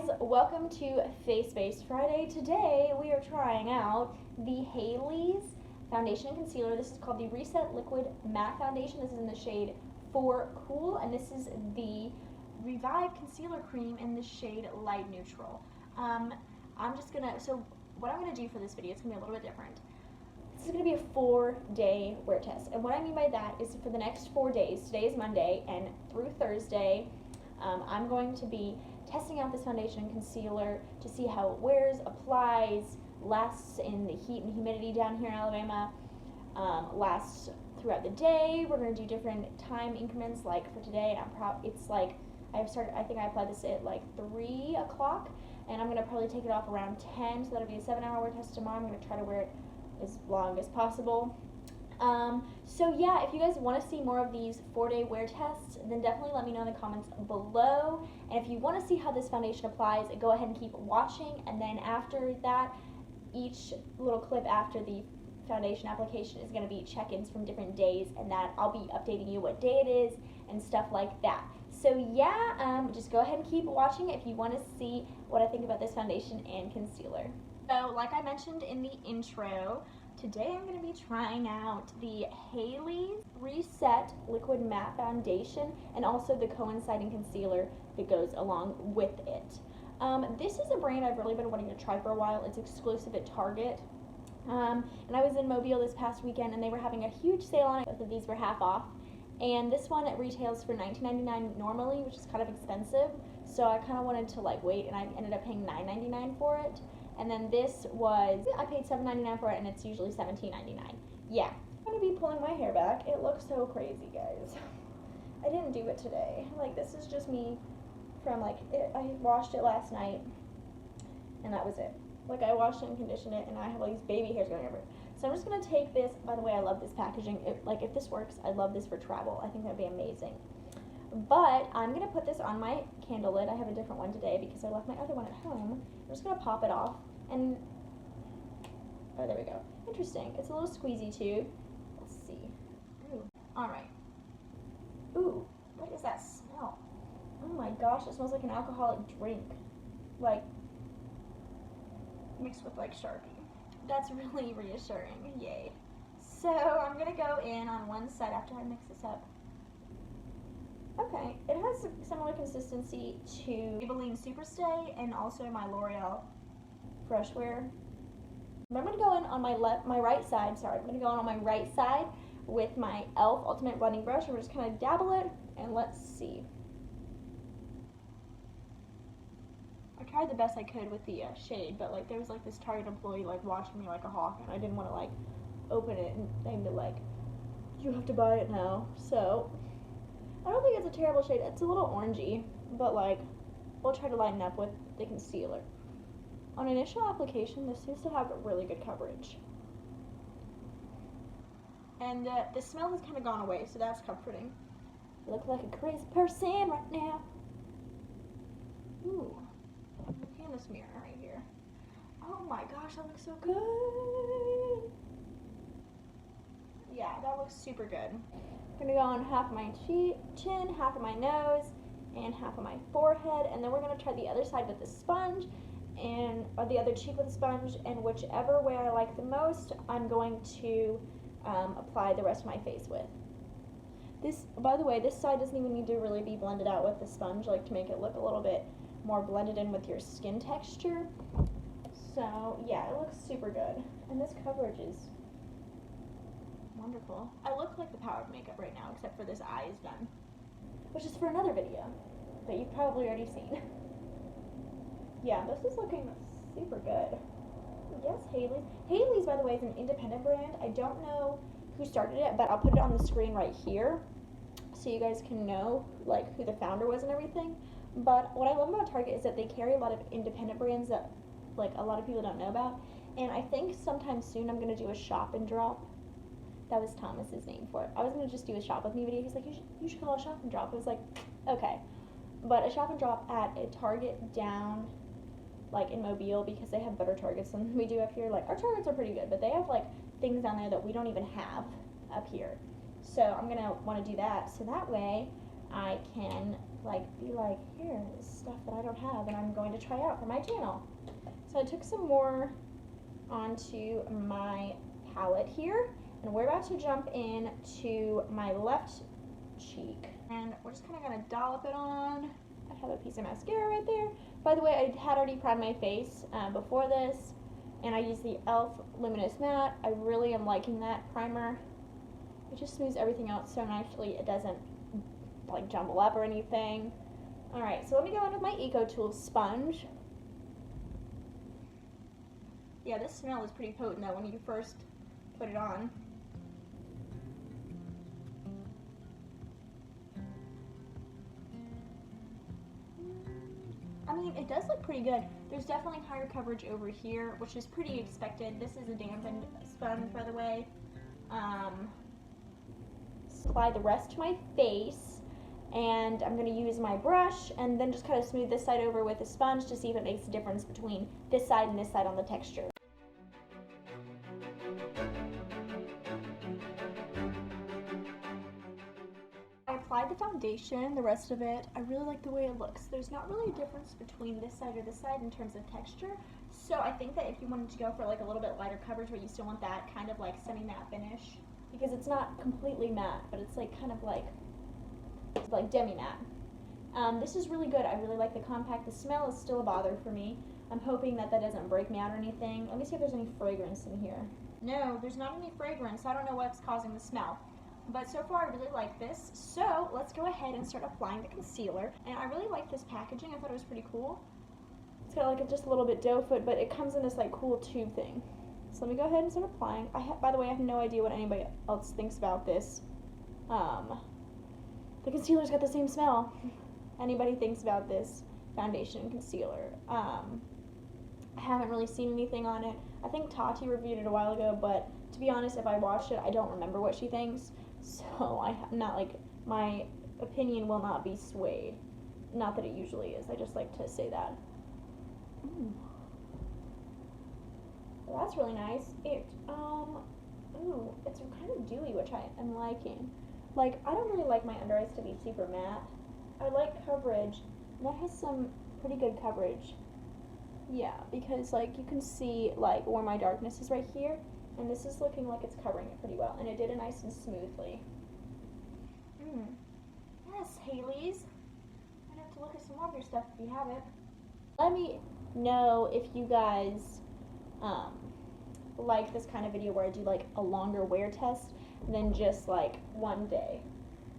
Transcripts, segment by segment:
guys, welcome to Face Base Friday. Today we are trying out the Haley's Foundation and Concealer. This is called the Reset Liquid Matte Foundation. This is in the shade 4 Cool, and this is the Revive Concealer Cream in the shade Light Neutral. What I'm gonna do for this video, it's gonna be a little bit different. This is gonna be a 4-day wear test, and what I mean by that is for the next 4 days, today is Monday, and through Thursday, I'm going to be testing out this foundation and concealer to see how it wears, applies, lasts in the heat and humidity down here in Alabama, lasts throughout the day. We're going to do different time increments. Like for today, I think I applied this at like 3 o'clock, and I'm going to probably take it off around 10, so that'll be a 7-hour wear test tomorrow. I'm going to try to wear it as long as possible. So yeah, if you guys want to see more of these 4-day wear tests, then definitely let me know in the comments below. And if you want to see how this foundation applies, go ahead and keep watching. And then after that, each little clip after the foundation application is going to be check-ins from different days, and that I'll be updating you what day it is and stuff like that. So yeah, just go ahead and keep watching if you want to see what I think about this foundation and concealer. So like I mentioned in the intro, today I'm going to be trying out the Haley's Reset Liquid Matte Foundation and also the coinciding concealer that goes along with it. This is a brand I've really been wanting to try for a while. It's exclusive at Target. And I was in Mobile this past weekend and they were having a huge sale on it. Both of these were half off. And this one, it retails for $19.99 normally, which is kind of expensive. So I kind of wanted to wait, and I ended up paying $9.99 for it. And then this was, I paid $7.99 for it, and it's usually $17.99. Yeah. I'm going to be pulling my hair back. It looks so crazy, guys. I didn't do it today. This is just me from, I washed it last night, and that was it. I washed it and conditioned it, and I have all these baby hairs going everywhere. So I'm just going to take this. If I love this packaging. If this works, I'd love this for travel. I think that'd be amazing. But I'm going to put this on my candle lid. I have a different one today because I left my other one at home. I'm just going to pop it off. And, oh, there we go. Interesting. It's a little squeezy too. Let's see. Ooh. Alright. Ooh, what is that smell? Oh my gosh, it smells like an alcoholic drink. Mixed with Sharpie. That's really reassuring. Yay. So, I'm going to go in on one side after I mix this up. Okay, it has a similar consistency to Maybelline Superstay and also my L'Oreal Freshwear. I'm going to go in on my right side, I'm going to go in on my right side with my e.l.f. Ultimate Blending Brush, and we're just kind of dabble it, and let's see. I tried the best I could with the shade, but there was this Target employee watching me like a hawk, and I didn't want to open it and they'd be like, you have to buy it now. So I don't think it's a terrible shade. It's a little orangey, but we'll try to lighten up with the concealer. On initial application, this seems to have really good coverage. And the smell has kind of gone away, so that's comforting. I look like a crazy person right now. Ooh. Look in this mirror right here. Oh my gosh, that looks so good. Yeah, that looks super good. I'm going to go on half of my chin, half of my nose, and half of my forehead, and then we're going to try the other side with the sponge, or the other cheek with the sponge, and whichever way I like the most, I'm going to apply the rest of my face with. This, by the way, this side doesn't even need to really be blended out with the sponge, to make it look a little bit more blended in with your skin texture. So yeah, it looks super good, and this coverage is wonderful. I look like the power of makeup right now, except for this eye is done, which is for another video that you've probably already seen. Yeah, this is looking super good. Yes, Haley's. Haley's, by the way, is an independent brand. I don't know who started it, but I'll put it on the screen right here so you guys can know who the founder was and everything. But what I love about Target is that they carry a lot of independent brands that a lot of people don't know about. And I think sometime soon I'm going to do a shop and drop. That was Thomas's name for it. I was going to just do a shop with me video. He's like, you should call it a shop and drop. I was like, okay. But a shop and drop at a Target down in Mobile, because they have better Targets than we do up here. Our Targets are pretty good, but they have things down there that we don't even have up here. So I'm going to want to do that. So that way I can like be like, here is stuff that I don't have and I'm going to try out for my channel. So I took some more onto my palette here, and we're about to jump in to my left cheek, and we're just kind of going to dollop it on. I have a piece of mascara right there. By the way, I had already primed my face before this, and I used the e.l.f. Luminous Matte. I really am liking that primer. It just smooths everything out so nicely. It doesn't like jumble up or anything. Alright, so let me go in with my Eco Tools sponge. Yeah, this smell is pretty potent though when you first put it on. I mean, it does look pretty good. There's definitely higher coverage over here, which is pretty expected. This is a dampened sponge, by the way. Apply the rest to my face, and I'm going to use my brush and then just kind of smooth this side over with a sponge to see if it makes a difference between this side and this side on the texture. I applied the foundation, the rest of it. I really like the way it looks. There's not really a difference between this side or this side in terms of texture. So I think that if you wanted to go for like a little bit lighter coverage, but you still want that kind of like semi-matte finish, because it's not completely matte, but it's like kind of like demi-matte. This is really good. I really like the compact. The smell is still a bother for me. I'm hoping that that doesn't break me out or anything. Let me see if there's any fragrance in here. No, there's not any fragrance. I don't know what's causing the smell. But so far, I really like this. So let's go ahead and start applying the concealer. And I really like this packaging. I thought it was pretty cool. It's got like just a little bit doe foot, but it comes in this like cool tube thing. So let me go ahead and start applying. By the way, I have no idea what anybody else thinks about this. The concealer's got the same smell. Anybody thinks about this foundation and concealer. I haven't really seen anything on it. I think Tati reviewed it a while ago, but to be honest, if I watched it, I don't remember what she thinks. So I'm not like, my opinion will not be swayed. Not that it usually is. I just like to say that. Well, that's really nice. Ooh, it's kind of dewy, which I am liking. Like, I don't really like my under eyes to be super matte. I like coverage, and that has some pretty good coverage. Yeah, because like you can see like where my darkness is right here, and this is looking like it's covering it pretty well, and it did it nice and smoothly. Yes, Haley's. I'd have to look at some more of your stuff if you have it. Let me know if you guys like this kind of video where I do like a longer wear test than just like one day,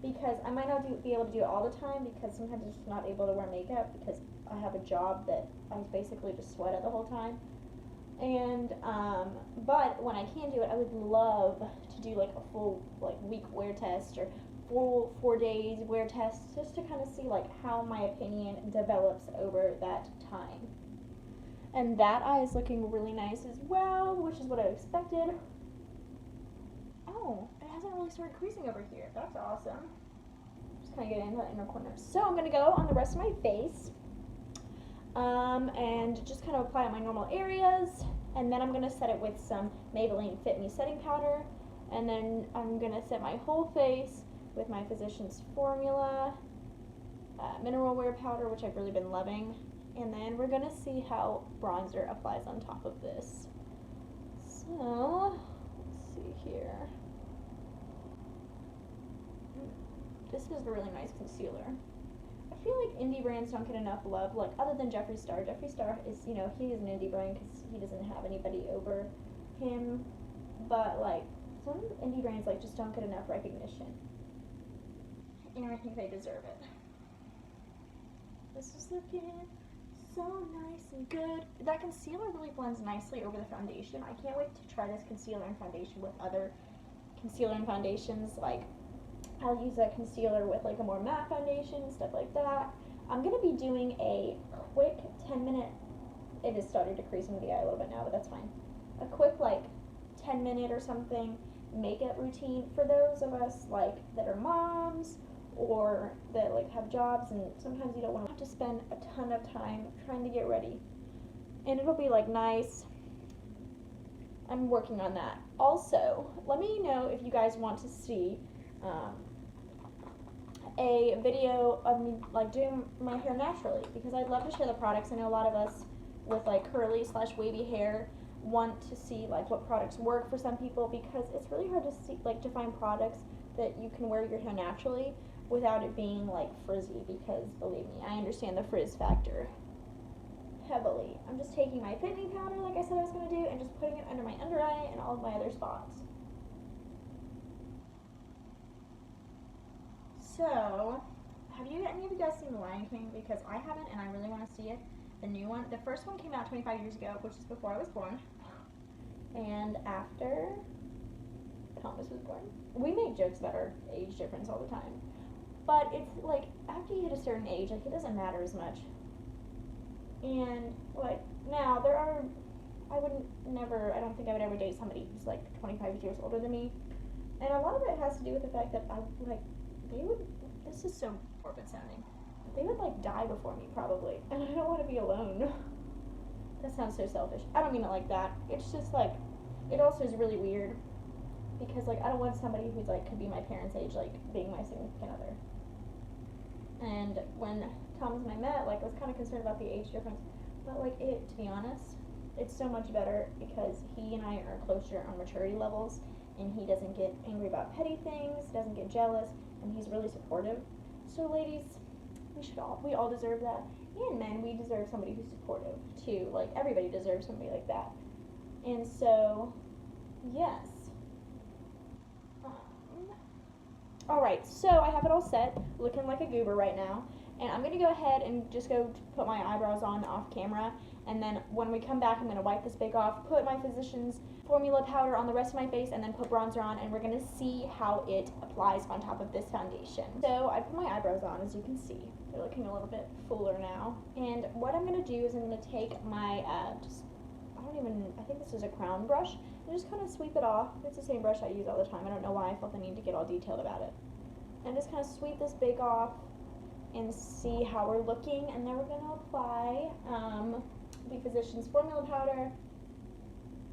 because I might not be able to do it all the time, because sometimes I'm just not able to wear makeup because I have a job that I basically just sweat at the whole time. And but when I can do it, I would love to do like a full like week wear test or full 4 days wear test, just to kind of see like how my opinion develops over that time. And that eye is looking really nice as well, which is what I expected. Oh, it hasn't really started creasing over here. That's awesome. Just kind of get into the inner corner. So I'm going to go on the rest of my face and just kind of apply it my normal areas. And then I'm going to set it with some Maybelline Fit Me setting powder. And then I'm going to set my whole face with my Physicians Formula mineral wear powder, which I've really been loving. And then we're going to see how bronzer applies on top of this. So, let's see here. This is a really nice concealer. I feel like indie brands don't get enough love, like other than Jeffree Star. Jeffree Star is, you know, he is an indie brand because he doesn't have anybody over him. But like, some indie brands like just don't get enough recognition. And I think they deserve it. This is looking so nice and good. That concealer really blends nicely over the foundation. I can't wait to try this concealer and foundation with other concealer and foundations. Like, I'll use that concealer with like a more matte foundation, stuff like that. I'm going to be doing a quick 10-minute, it has started to crease into the eye a little bit now, but that's fine. A quick like 10-minute or something makeup routine for those of us like that are moms or that like have jobs, and sometimes you don't want to have to spend a ton of time trying to get ready, and it'll be like nice. I'm working on that. Also, let me know if you guys want to see a video of me like doing my hair naturally, because I'd love to share the products. I know a lot of us with like curly / wavy hair want to see like what products work for some people, because it's really hard to see like to find products that you can wear your hair naturally without it being like frizzy, because believe me, I understand the frizz factor heavily. I'm just taking my Fit Me powder like I said I was going to do and just putting it under my under eye and all of my other spots. So, have any of you guys seen The Lion King? Because I haven't, and I really want to see it. The new one. The first one came out 25 years ago, which is before I was born. And after Thomas was born. We make jokes about our age difference all the time. But it's like, after you hit a certain age, like, it doesn't matter as much. And, like, now, I don't think I would ever date somebody who's, like, 25 years older than me. And a lot of it has to do with the fact that this is so morbid sounding, they would, like, die before me, probably. And I don't want to be alone. That sounds so selfish. I don't mean it like that. It's just, like, it also is really weird. Because, like, I don't want somebody who's, like, could be my parents' age, like, being my significant other. And when Thomas and I met, like, I was kind of concerned about the age difference. But, like, to be honest, it's so much better because he and I are closer on maturity levels, and he doesn't get angry about petty things, doesn't get jealous, and he's really supportive. So, ladies, we all deserve that. And men, we deserve somebody who's supportive, too. Like, everybody deserves somebody like that. And so, yes. Alright, so I have it all set, looking like a goober right now, and I'm going to go ahead and just go put my eyebrows on off camera, and then when we come back, I'm going to wipe this bake off, put my Physicians Formula powder on the rest of my face, and then put bronzer on, and we're going to see how it applies on top of this foundation. So I put my eyebrows on, as you can see. They're looking a little bit fuller now, and what I'm going to do is I'm going to take my, I think this is a crown brush, and just kind of sweep it off. It's the same brush I use all the time. I don't know why I felt the need to get all detailed about it. And just kind of sweep this bake off and see how we're looking, and then we're going to apply the Physicians Formula powder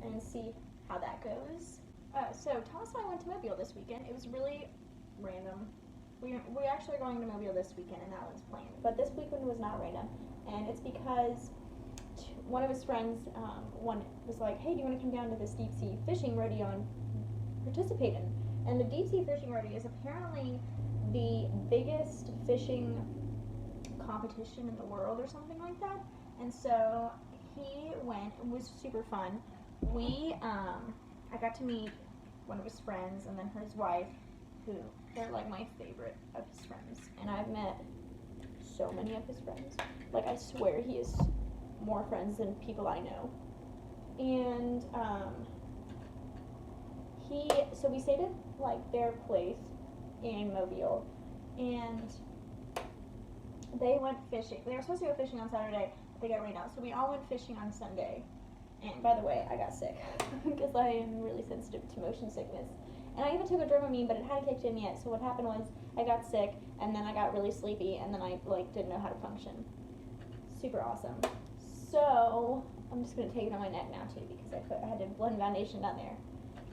and see how that goes. So Thomas and I went to Mobile this weekend. It was really random. We actually are going to Mobile this weekend, and that was planned. But this weekend was not random, and it's because one of his friends was like, hey, do you want to come down to this deep sea fishing rodeo and participate in? And the deep sea fishing rodeo is apparently the biggest fishing competition in the world or something like that. And so he went. It was super fun. I got to meet one of his friends and then his wife, who they're like my favorite of his friends. And I've met so many of his friends. Like, I swear he has more friends than people I know. And so we stayed at like their place in Mobile, and they went fishing. They were supposed to go fishing on Saturday, but they got rained out, so we all went fishing on Sunday. And by the way, I got sick because I am really sensitive to motion sickness. And I even took a Dramamine, but it hadn't kicked in yet. So what happened was I got sick, and then I got really sleepy, and then I like didn't know how to function. Super awesome. So I'm just gonna take it on my neck now too, because I had to blend foundation down there.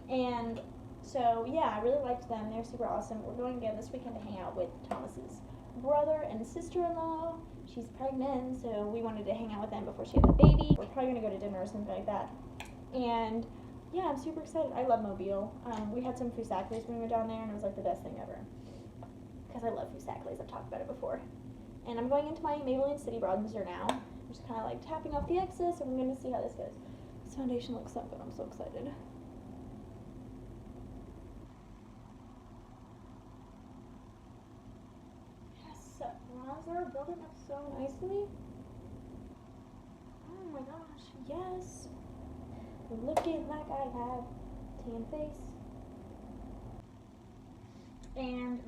And so yeah, I really liked them. They're super awesome. We're going again this weekend to hang out with Thomas's brother and sister-in-law. She's pregnant, so we wanted to hang out with them before she had the baby. We're probably gonna go to dinner or something like that. And yeah, I'm super excited. I love Mobile. We had some fusacles when we were down there, and it was like the best thing ever. Because I love fusacles. I've talked about it before. And I'm going into my Maybelline City bronzer now. I'm just kind of like tapping off the excess, and we're going to see how this goes. This foundation looks so good. I'm so excited. Yes, bronzer building up so nicely. Oh my gosh, yes. Looking like I have tan face. And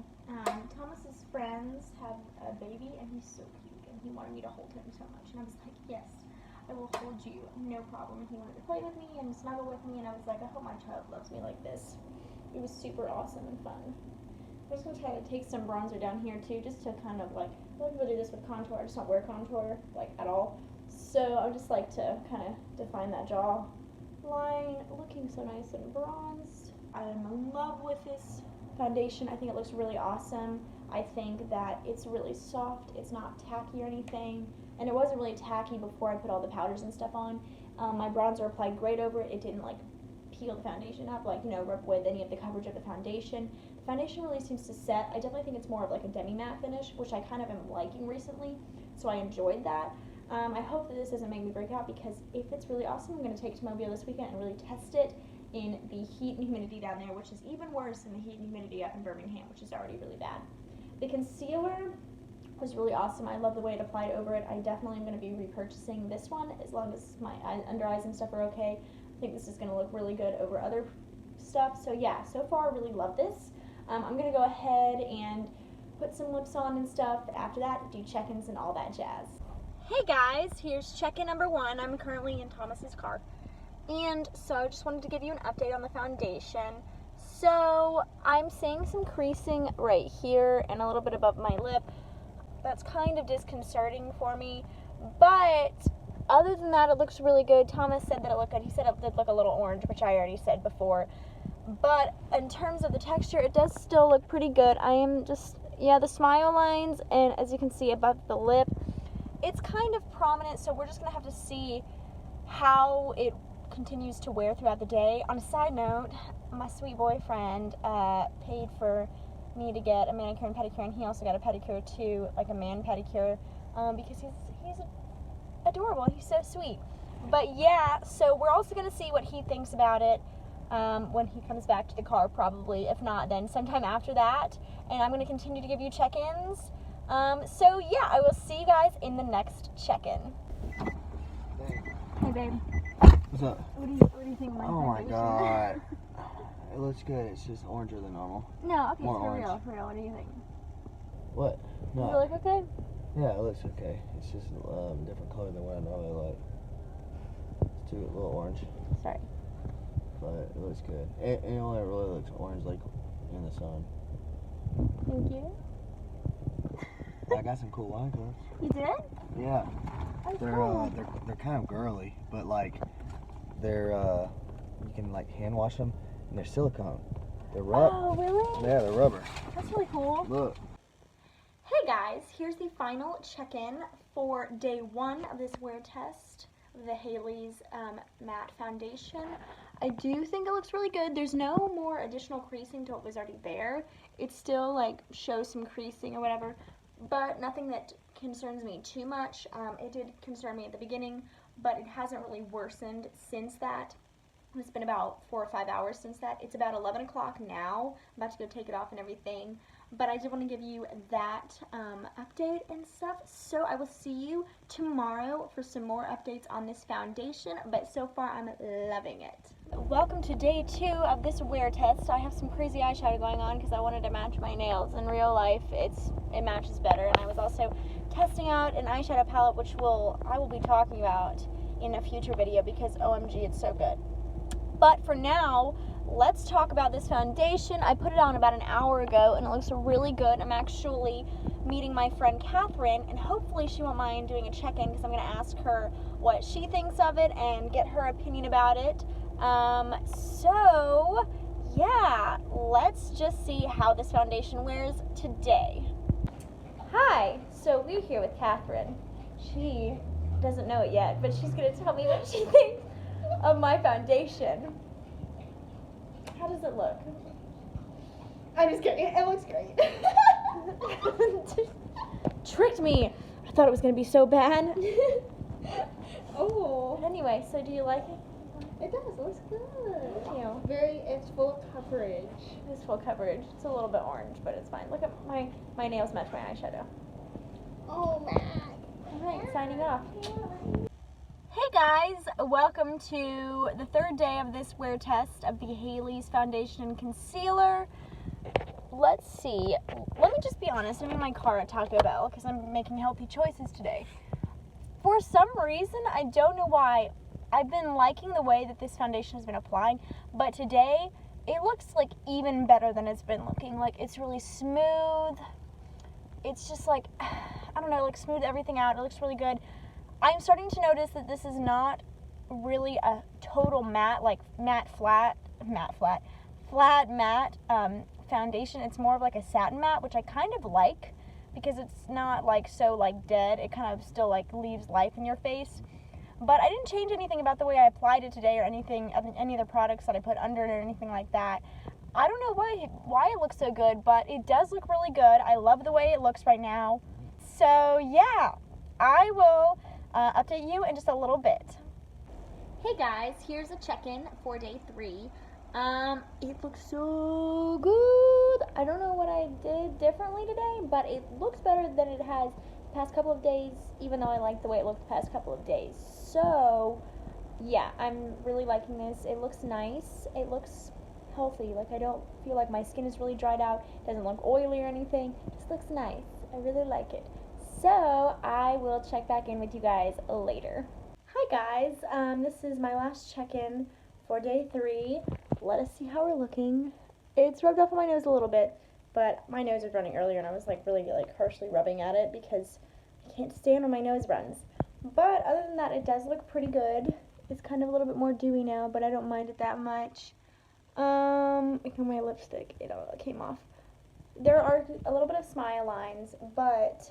Thomas's friends have a baby, and he's so cute, and he wanted me to hold him so much, and I was like, yes, I will hold you, no problem. And he wanted to play with me and snuggle with me, and I was like, I hope my child loves me like this. It was super awesome and fun. I'm just going to try to take some bronzer down here too, just to kind of like, a lot of people do this with contour. I just don't wear contour, like, at all. So I would just like to kind of define that jaw line, looking so nice and bronzed. I'm in love with this foundation. I think it looks really awesome. I think that it's really soft, it's not tacky or anything, and it wasn't really tacky before I put all the powders and stuff on. My bronzer applied great over it. It didn't like peel the foundation up, like, rub with any of the coverage of the foundation. The foundation really seems to set. I definitely think it's more of like a demi-matte finish, which I kind of am liking recently, so I enjoyed that. I hope that this doesn't make me break out, because if it's really awesome, I'm going to take it to Mobile this weekend and really test it in the heat and humidity down there, which is even worse than the heat and humidity up in Birmingham, which is already really bad. The concealer was really awesome. I love the way it applied over it. I definitely am going to be repurchasing this one as long as my under eyes and stuff are okay. I think this is going to look really good over other stuff. So yeah, so far I really love this. I'm going to go ahead and put some lips on and stuff. After that, do check-ins and all that jazz. Hey guys, here's check-in number 1. I'm currently in Thomas's car. And so I just wanted to give you an update on the foundation. So I'm seeing some creasing right here and a little bit above my lip. That's kind of disconcerting for me. But other than that, it looks really good. Thomas said that it looked good. He said it did look a little orange, which I already said before. But in terms of the texture, it does still look pretty good. I am just, the smile lines, and as you can see above the lip, it's kind of prominent, so we're just going to have to see how it continues to wear throughout the day. On a side note, my sweet boyfriend paid for me to get a manicure and pedicure, and he also got a pedicure too, like a man pedicure, because he's adorable. He's so sweet. But yeah, so we're also going to see what he thinks about it when he comes back to the car, probably. If not, then sometime after that. And I'm going to continue to give you check-ins. So yeah, I will see you guys in the next check-in. Hey babe. What's up? What do you think of my Oh my foundation? god. It looks good. It's just oranger than normal. No, okay, More for orange. real. What do you think? What? Does it No. look okay? Yeah, it looks okay. It's just different color than what I normally like. It's too a little orange, Sorry. but it looks good. It only really looks orange like in the sun. Thank you. I got some cool wine colors. You did? Yeah. Oh, They're cool. they're kind of girly, but like they're you can like hand wash them, and they're silicone. They're rubber. Oh, really? Yeah, they're rubber. That's really cool. Look. Hey guys, here's the final check-in for day 1 of this wear test of the Haley's matte foundation. I do think it looks really good. There's no more additional creasing to what was already there. It still like shows some creasing or whatever, but nothing that concerns me too much. It did concern me at the beginning, but it hasn't really worsened since that. It's been about 4 or 5 hours since that. It's about 11 o'clock now. I'm about to go take it off and everything. But I did want to give you that update and stuff. So I will see you tomorrow for some more updates on this foundation. But so far, I'm loving it. Welcome to day 2 of this wear test. I have some crazy eyeshadow going on because I wanted to match my nails. In real life, it matches better. And I was also testing out an eyeshadow palette, which I will be talking about in a future video because OMG, it's so good. But for now, let's talk about this foundation. I put it on about an hour ago, and it looks really good. I'm actually meeting my friend Catherine, and hopefully she won't mind doing a check-in because I'm going to ask her what she thinks of it and get her opinion about it. So, yeah, let's just see how this foundation wears today. Hi, so we're here with Catherine. She doesn't know it yet, but she's going to tell me what she thinks of my foundation. How does it look? I'm just kidding. It looks great. Tricked me. I thought it was going to be so bad. Oh. But anyway, so do you like it? It does. It looks good. Thank you. It's full of coverage. It's full coverage. It's a little bit orange, but it's fine. Look at my nails match my eyeshadow. Oh, man. Alright, signing off. Hey guys, welcome to the 3rd day of this wear test of the Haley's Foundation and Concealer. Let's see. Let me just be honest. I'm in my car at Taco Bell because I'm making healthy choices today. For some reason, I don't know why, I've been liking the way that this foundation has been applying, but today it looks like even better than it's been looking. Like, it's really smooth. It's just like, I don't know, like smooth everything out. It looks really good. I'm starting to notice that this is not really a total matte, like flat matte foundation. It's more of like a satin matte, which I kind of like because it's not like so like dead. It kind of still like leaves life in your face. But I didn't change anything about the way I applied it today or anything, any of the products that I put under it or anything like that. I don't know why it looks so good, but it does look really good. I love the way it looks right now. So yeah, I will update you in just a little bit. Hey guys, here's a check-in for day 3. It looks so good. I don't know what I did differently today, but it looks better than it has the past couple of days, even though I like the way it looked the past couple of days. So yeah, I'm really liking this. It looks nice. It looks healthy. Like, I don't feel like my skin is really dried out. It doesn't look oily or anything. It just looks nice. I really like it. So I will check back in with you guys later. Hi guys, this is my last check-in for day 3. Let us see how we're looking. It's rubbed off on my nose a little bit, but my nose was running earlier and I was like really like harshly rubbing at it because I can't stand when my nose runs. But other than that, it does look pretty good. It's kind of a little bit more dewy now, but I don't mind it that much. My lipstick, it came off. There are a little bit of smile lines, but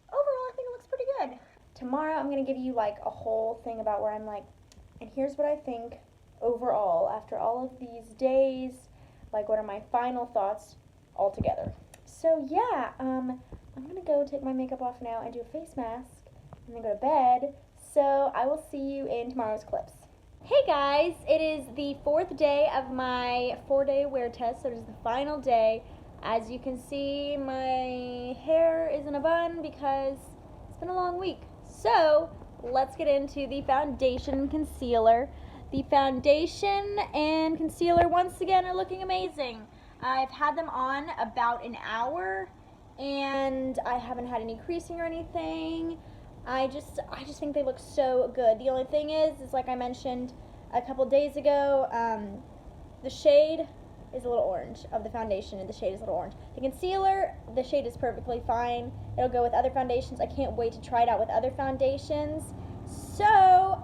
overall I think it looks pretty good. Tomorrow I'm going to give you like a whole thing about where I'm like, and here's what I think overall after all of these days, like what are my final thoughts all together. So yeah, I'm going to go take my makeup off now and do a face mask and then go to bed. So I will see you in tomorrow's clips. Hey guys, it is the 4th day of my 4-day wear test, so it is the final day. As you can see, my hair is in a bun because it's been a long week. So let's get into the foundation and concealer. The foundation and concealer once again are looking amazing. I've had them on about an hour and I haven't had any creasing or anything. I just think they look so good. The only thing is like I mentioned a couple days ago, the shade is a little orange of the foundation, and the shade is a little orange. The concealer, the shade is perfectly fine. It'll go with other foundations. I can't wait to try it out with other foundations. So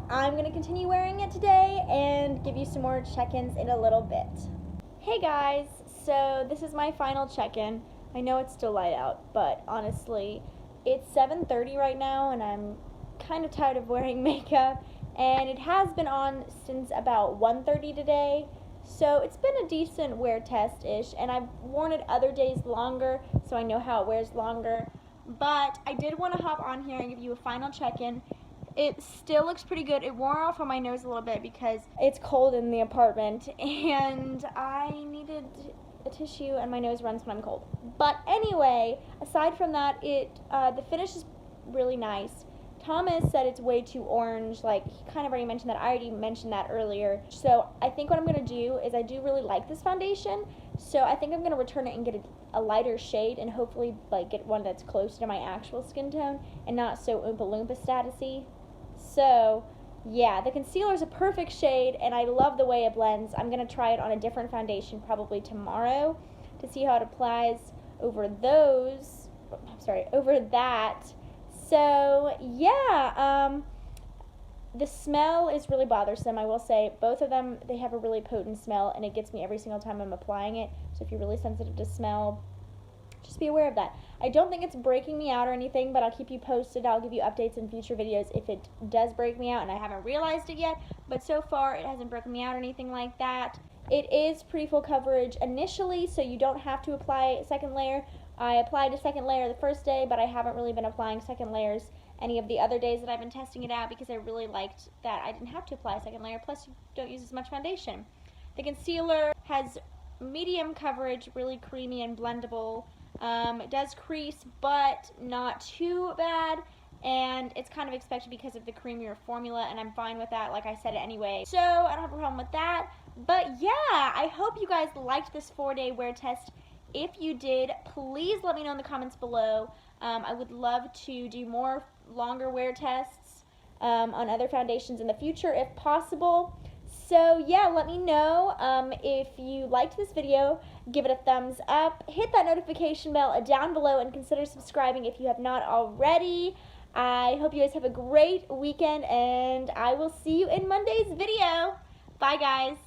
I'm going to continue wearing it today and give you some more check-ins in a little bit. Hey guys, so this is my final check-in. I know it's still light out, but honestly, it's 7:30 right now and I'm kind of tired of wearing makeup, and it has been on since about 1:30 today. So it's been a decent wear test-ish, and I've worn it other days longer, so I know how it wears longer. But I did want to hop on here and give you a final check-in. It still looks pretty good. It wore off on my nose a little bit because it's cold in the apartment, and I needed a tissue, and my nose runs when I'm cold. But anyway, aside from that, the finish is really nice. Thomas said it's way too orange, like he kind of already mentioned that. I already mentioned that earlier. So I think what I'm going to do is I do really like this foundation, so I think I'm going to return it and get a lighter shade and hopefully like get one that's closer to my actual skin tone and not so Oompa Loompa statusy. So yeah, the concealer is a perfect shade and I love the way it blends. I'm going to try it on a different foundation probably tomorrow to see how it applies over that. So yeah, the smell is really bothersome. I will say both of them, they have a really potent smell and it gets me every single time I'm applying it. So if you're really sensitive to smell, just be aware of that. I don't think it's breaking me out or anything, but I'll keep you posted. I'll give you updates in future videos if it does break me out, and I haven't realized it yet, but so far it hasn't broken me out or anything like that. It is pretty full coverage initially, so you don't have to apply a second layer. I applied a second layer the first day, but I haven't really been applying second layers any of the other days that I've been testing it out because I really liked that I didn't have to apply a second layer, plus you don't use as much foundation. The concealer has medium coverage, really creamy and blendable. It does crease, but not too bad, and it's kind of expected because of the creamier formula, and I'm fine with that, like I said anyway. So I don't have a problem with that. But yeah, I hope you guys liked this 4-day wear test. If you did, please let me know in the comments below. I would love to do more longer wear tests on other foundations in the future if possible. So yeah, let me know if you liked this video. Give it a thumbs up. Hit that notification bell down below and consider subscribing if you have not already. I hope you guys have a great weekend, and I will see you in Monday's video. Bye, guys.